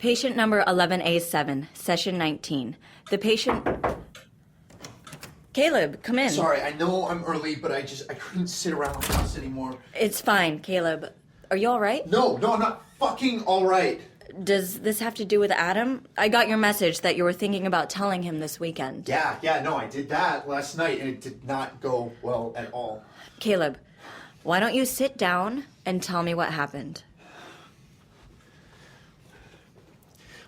Patient number 11A7, session 19. The patient... Caleb, come in. Sorry, I know I'm early, but I couldn't sit around the house anymore. It's fine, Caleb. Are you all right? No, I'm not fucking all right. Does this have to do with Adam? I got your message that you were thinking about telling him this weekend. Yeah, no, I did that last night, and it did not go well at all. Caleb, why don't you sit down and tell me what happened?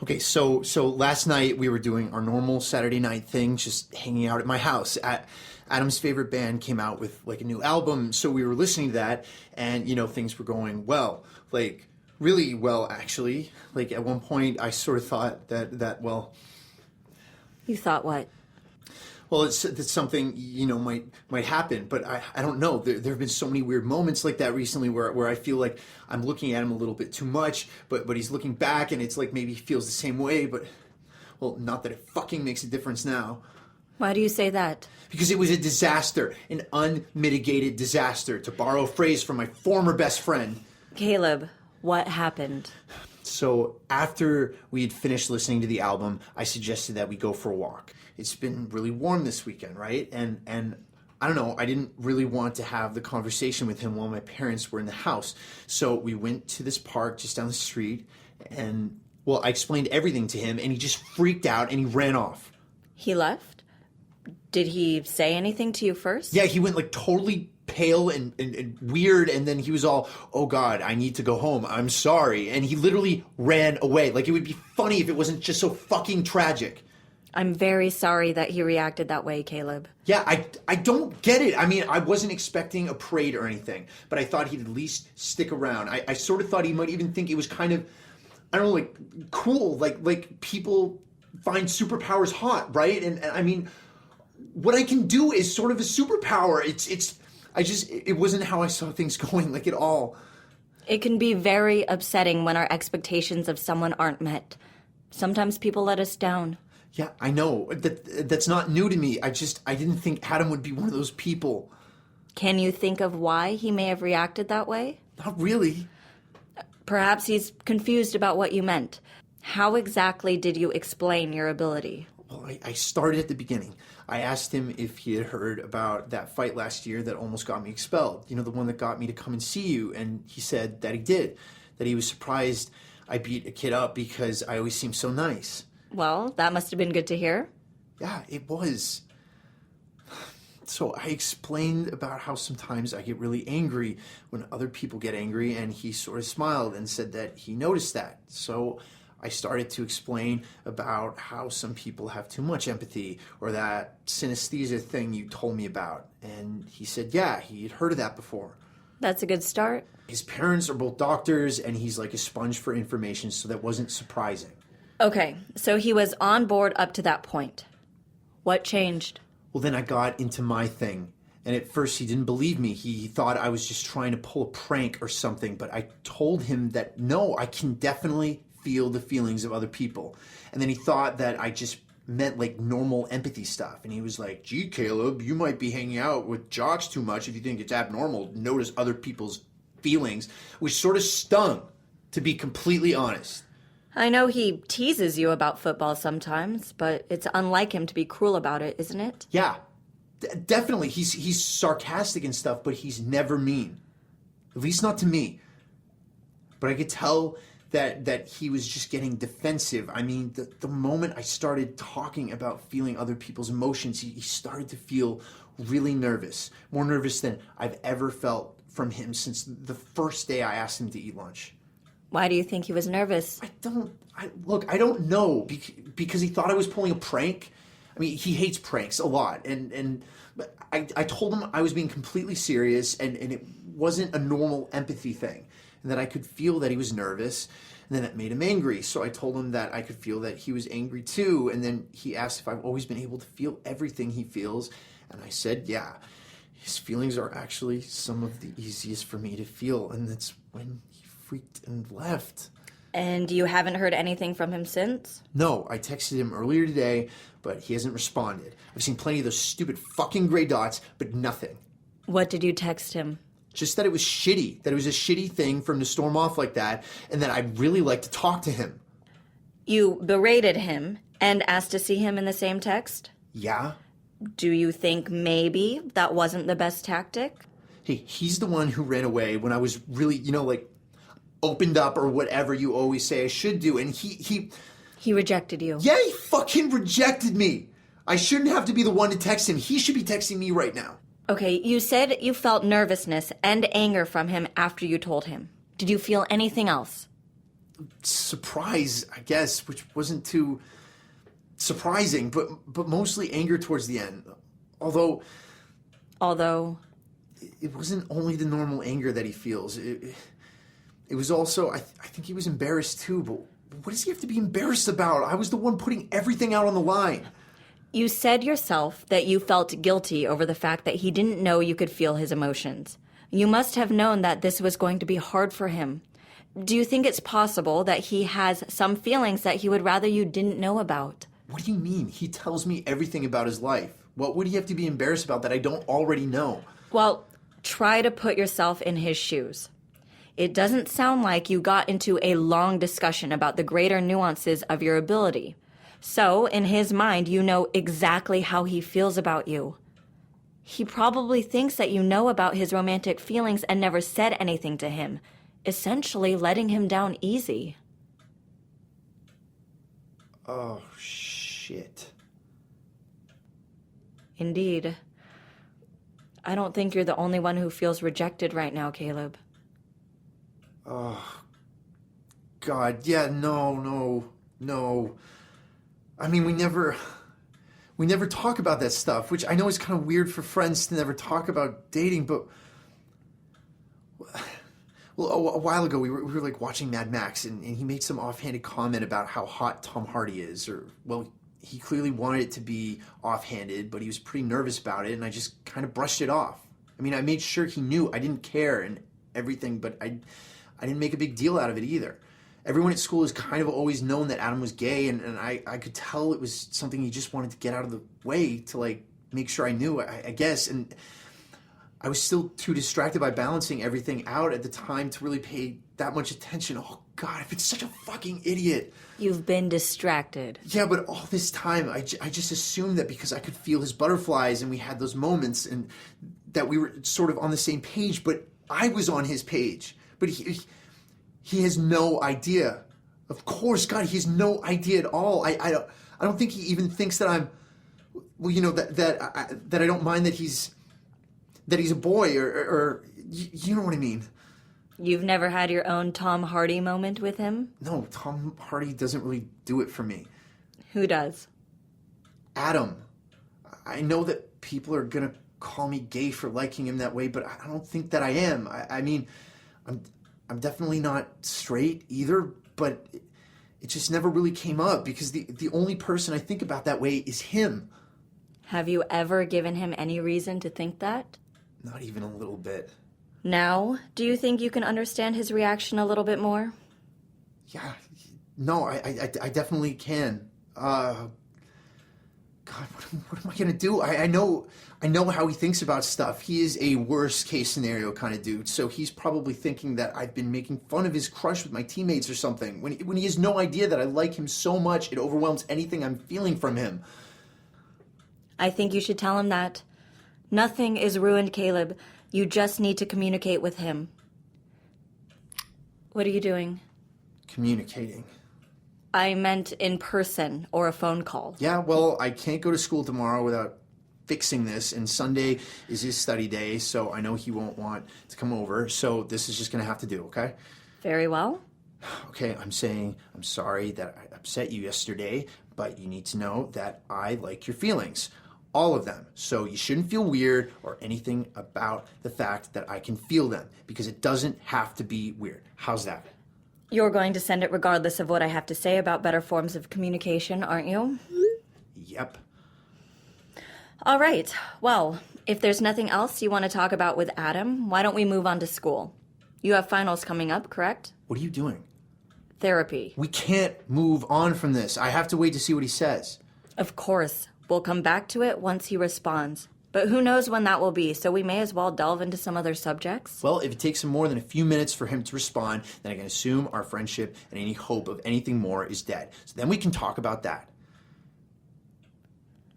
Okay, so last night we were doing our normal Saturday night thing, just hanging out at my house. Adam's favorite band came out with like a new album, so we were listening to that, and things were going well, like really well actually. Like at one point, I sort of thought that well. You thought what? Well, it's something might happen, but I don't know. There have been so many weird moments like that recently where I feel like I'm looking at him a little bit too much, but he's looking back and it's like maybe he feels the same way. But well, not that it fucking makes a difference now. Why do you say that? Because it was a disaster, an unmitigated disaster, to borrow a phrase from my former best friend. Caleb, what happened? So after we had finished listening to the album, I suggested that we go for a walk. It's been really warm this weekend, right? And I don't know, I didn't really want to have the conversation with him while my parents were in the house. So we went to this park just down the street and, well, I explained everything to him and he just freaked out and he ran off. He left? Did he say anything to you first? Yeah, he went like totally pale and weird, and then he was all, oh God, I need to go home, I'm sorry. And he literally ran away. Like, it would be funny if it wasn't just so fucking tragic. I'm very sorry that he reacted that way, Caleb. Yeah, I don't get it. I mean, I wasn't expecting a parade or anything, but I thought he'd at least stick around. I sort of thought he might even think it was kind of, I don't know, like cool, like people find superpowers hot, right? And I mean, what I can do is sort of a superpower. It wasn't how I saw things going, like at all. It can be very upsetting when our expectations of someone aren't met. Sometimes people let us down. Yeah, I know. That's not new to me. I didn't think Adam would be one of those people. Can you think of why he may have reacted that way? Not really. Perhaps he's confused about what you meant. How exactly did you explain your ability? Well, I started at the beginning. I asked him if he had heard about that fight last year that almost got me expelled. The one that got me to come and see you. And he said that he did. That he was surprised I beat a kid up because I always seem so nice. Well, that must have been good to hear. Yeah, it was. So I explained about how sometimes I get really angry when other people get angry, and he sort of smiled and said that he noticed that. So I started to explain about how some people have too much empathy, or that synesthesia thing you told me about. And he said, yeah, he had heard of that before. That's a good start. His parents are both doctors, and he's like a sponge for information, so that wasn't surprising. Okay, so he was on board up to that point. What changed? Well, then I got into my thing. And at first he didn't believe me. He thought I was just trying to pull a prank or something. But I told him that, no, I can definitely feel the feelings of other people. And then he thought that I just meant like normal empathy stuff. And he was like, gee, Caleb, you might be hanging out with jocks too much if you think it's abnormal to notice other people's feelings, which sort of stung, to be completely honest. I know he teases you about football sometimes, but it's unlike him to be cruel about it, isn't it? Yeah, definitely. He's sarcastic and stuff, but he's never mean. At least not to me. But I could tell that he was just getting defensive. I mean, the moment I started talking about feeling other people's emotions, he started to feel really nervous. More nervous than I've ever felt from him since the first day I asked him to eat lunch. Why do you think he was nervous? I don't know, because he thought I was pulling a prank. I mean, he hates pranks a lot, but I told him I was being completely serious, and it wasn't a normal empathy thing, and that I could feel that he was nervous, and then it made him angry. So I told him that I could feel that he was angry too, and then he asked if I've always been able to feel everything he feels, and I said, yeah. His feelings are actually some of the easiest for me to feel, and that's when he freaked and left. And you haven't heard anything from him since? No, I texted him earlier today, but he hasn't responded. I've seen plenty of those stupid fucking gray dots, but nothing. What did you text him? Just that it was shitty, that it was a shitty thing for him to storm off like that, and that I'd really like to talk to him. You berated him and asked to see him in the same text? Yeah? Do you think maybe that wasn't the best tactic? Hey, he's the one who ran away when I was really, opened up or whatever you always say I should do. And He rejected you. yeah, he fucking rejected me. I shouldn't have to be the one to text him. He should be texting me right now. Okay, you said you felt nervousness and anger from him after you told him. Did you feel anything else? Surprise, I guess, which wasn't too surprising, but mostly anger towards the end. Although it wasn't only the normal anger that he feels. It was also, I think he was embarrassed too, but what does he have to be embarrassed about? I was the one putting everything out on the line. you said yourself that you felt guilty over the fact that he didn't know you could feel his emotions. You must have known that this was going to be hard for him. Do you think it's possible that he has some feelings that he would rather you didn't know about? What do you mean? He tells me everything about his life. What would he have to be embarrassed about that I don't already know? Well, try to put yourself in his shoes. It doesn't sound like you got into a long discussion about the greater nuances of your ability. So, in his mind, you know exactly how he feels about you. He probably thinks that you know about his romantic feelings and never said anything to him, essentially letting him down easy. Oh, shit. Indeed. I don't think you're the only one who feels rejected right now, Caleb. Oh, God, yeah, no. I mean, we never talk about that stuff, which I know is kind of weird for friends to never talk about dating, but... Well, a while ago, we were like watching Mad Max, and he made some offhanded comment about how hot Tom Hardy is, or, well, he clearly wanted it to be offhanded, but he was pretty nervous about it, and I just kind of brushed it off. I mean, I made sure he knew I didn't care and everything, but I didn't make a big deal out of it either. Everyone at school has kind of always known that Adam was gay, and I could tell it was something he just wanted to get out of the way to, like, make sure I knew, I guess, and I was still too distracted by balancing everything out at the time to really pay that much attention. Oh, God, I've been such a fucking idiot. You've been distracted. Yeah, but all this time, I just assumed that because I could feel his butterflies and we had those moments and that we were sort of on the same page, but I was on his page. But he has no idea. Of course, God, he has no idea at all. I don't think he even thinks that I'm, well, you know, that I don't mind that he's a boy or you know what I mean. You've never had your own Tom Hardy moment with him? No, Tom Hardy doesn't really do it for me. Who does? Adam. I know that people are gonna call me gay for liking him that way, but I don't think that I am. I mean, I'm definitely not straight either, but it just never really came up because the only person I think about that way is him. Have you ever given him any reason to think that? Not even a little bit. Now, do you think you can understand his reaction a little bit more? Yeah, no, I definitely can. God, what am I gonna do? I know how he thinks about stuff. He is a worst case scenario kind of dude, so he's probably thinking that I've been making fun of his crush with my teammates or something, when he has no idea that I like him so much it overwhelms anything I'm feeling from him. I think you should tell him that. Nothing is ruined, Caleb. You just need to communicate with him. What are you doing? Communicating. I meant in person or a phone call. Yeah, well, I can't go to school tomorrow without fixing this, and Sunday is his study day, so I know he won't want to come over, so this is just gonna have to do, okay? Very well. Okay, I'm saying I'm sorry that I upset you yesterday, but you need to know that I like your feelings. All of them. So you shouldn't feel weird or anything about the fact that I can feel them, because it doesn't have to be weird. How's that? You're going to send it regardless of what I have to say about better forms of communication, aren't you? Yep. All right. Well, if there's nothing else you want to talk about with Adam, why don't we move on to school? You have finals coming up, correct? What are you doing? Therapy. We can't move on from this. I have to wait to see what he says. Of course. We'll come back to it once he responds. But who knows when that will be, so we may as well delve into some other subjects. Well, if it takes him more than a few minutes for him to respond, then I can assume our friendship and any hope of anything more is dead. So then we can talk about that.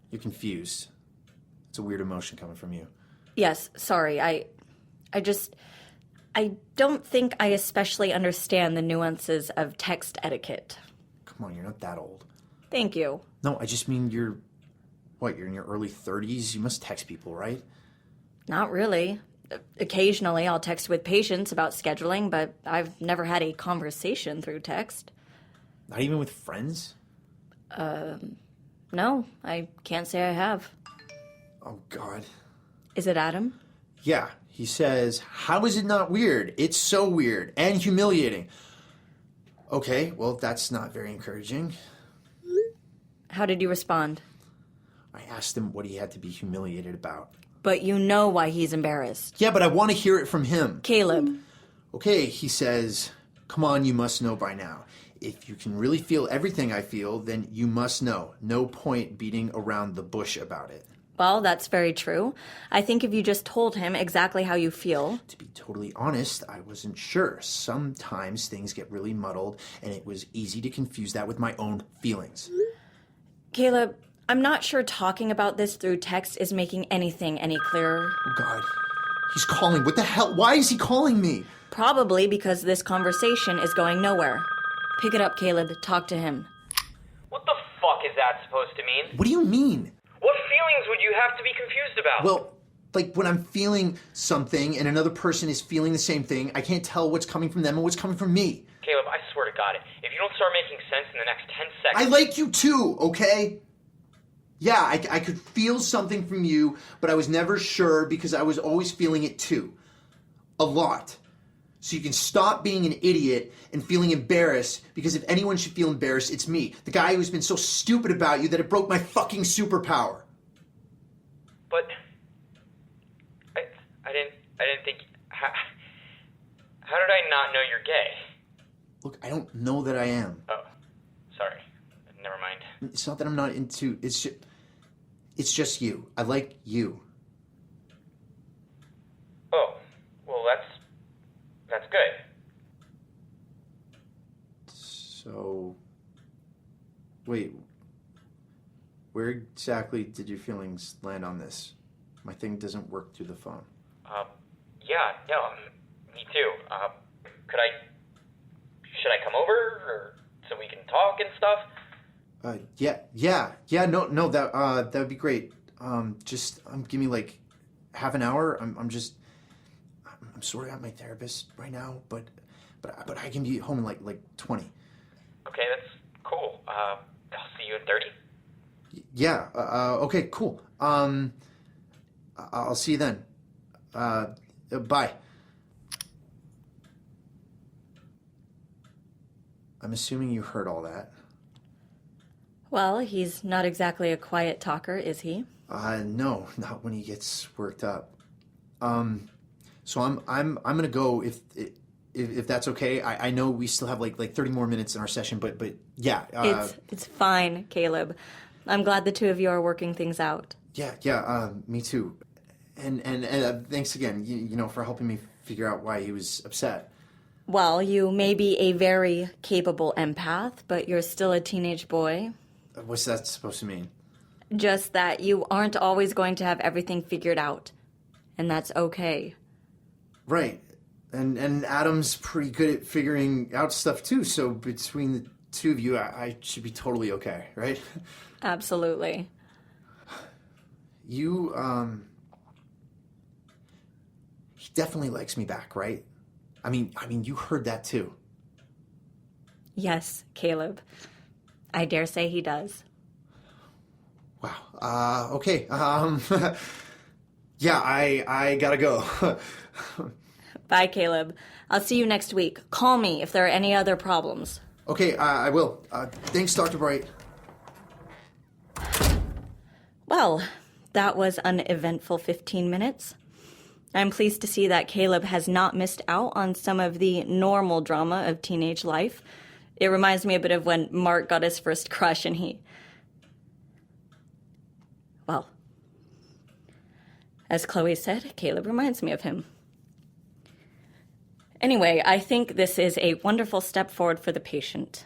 You're confused. It's a weird emotion coming from you. Yes, sorry. I don't think I especially understand the nuances of text etiquette. Come on, you're not that old. Thank you. No, I just mean you're in your early 30s? You must text people, right? Not really. Occasionally, I'll text with patients about scheduling, but I've never had a conversation through text. Not even with friends? No, I can't say I have. Oh, God. Is it Adam? Yeah, he says, how is it not weird? It's so weird and humiliating. Okay, well, that's not very encouraging. How did you respond? I asked him what he had to be humiliated about. But you know why he's embarrassed. Yeah, but I want to hear it from him. Caleb. Okay, he says, come on, you must know by now. If you can really feel everything I feel, then you must know. No point beating around the bush about it. Well, that's very true. I think if you just told him exactly how you feel. To be totally honest, I wasn't sure. Sometimes things get really muddled, and it was easy to confuse that with my own feelings. Caleb, I'm not sure talking about this through text is making anything any clearer. Oh, God. He's calling. What the hell? Why is he calling me? Probably because this conversation is going nowhere. Pick it up, Caleb. Talk to him. What the fuck is that supposed to mean? What do you mean? What feelings would you have to be confused about? Well, like when I'm feeling something and another person is feeling the same thing, I can't tell what's coming from them and what's coming from me. Caleb, I swear to God, if you don't start making sense in the next 10 seconds... I like you too, okay? Yeah, I could feel something from you, but I was never sure because I was always feeling it too. A lot. So you can stop being an idiot and feeling embarrassed, because if anyone should feel embarrassed, it's me. The guy who's been so stupid about you that it broke my fucking superpower. But... I didn't think... How did I not know you're gay? Look, I don't know that I am. Oh, sorry. Never mind. It's not that I'm not into... It's just you. I like you. Oh, well, that's good. So... Wait. Where exactly did your feelings land on this? My thing doesn't work through the phone. Yeah, no, me too. Should I come over, or so we can talk and stuff? Yeah, no, that would be great. Just give me like half an hour. I'm sorting out my therapist right now, but I can be home in like 20. Okay, that's cool. I'll see you in 30. Yeah, okay, cool. I'll see you then. Bye. I'm assuming you heard all that. Well, he's not exactly a quiet talker, is he? No, not when he gets worked up. So I'm gonna go if that's okay. I know we still have like 30 more minutes in our session, but yeah. It's fine, Caleb. I'm glad the two of you are working things out. Yeah, me too. And thanks again, you know, for helping me figure out why he was upset. Well, you may be a very capable empath, but you're still a teenage boy. What's that supposed to mean? Just that you aren't always going to have everything figured out. And that's okay. Right. And Adam's pretty good at figuring out stuff too, so between the two of you, I should be totally okay, right? Absolutely. You, he definitely likes me back, right? I mean, you heard that too. Yes, Caleb. I dare say he does. Wow. Okay. Yeah, I gotta go. Bye, Caleb. I'll see you next week. Call me if there are any other problems. Okay, I will. Thanks, Dr. Bright. Well, that was an eventful 15 minutes. I'm pleased to see that Caleb has not missed out on some of the normal drama of teenage life. It reminds me a bit of when Mark got his first crush and well, As Chloe said, Caleb reminds me of him. Anyway, I think this is a wonderful step forward for the patient.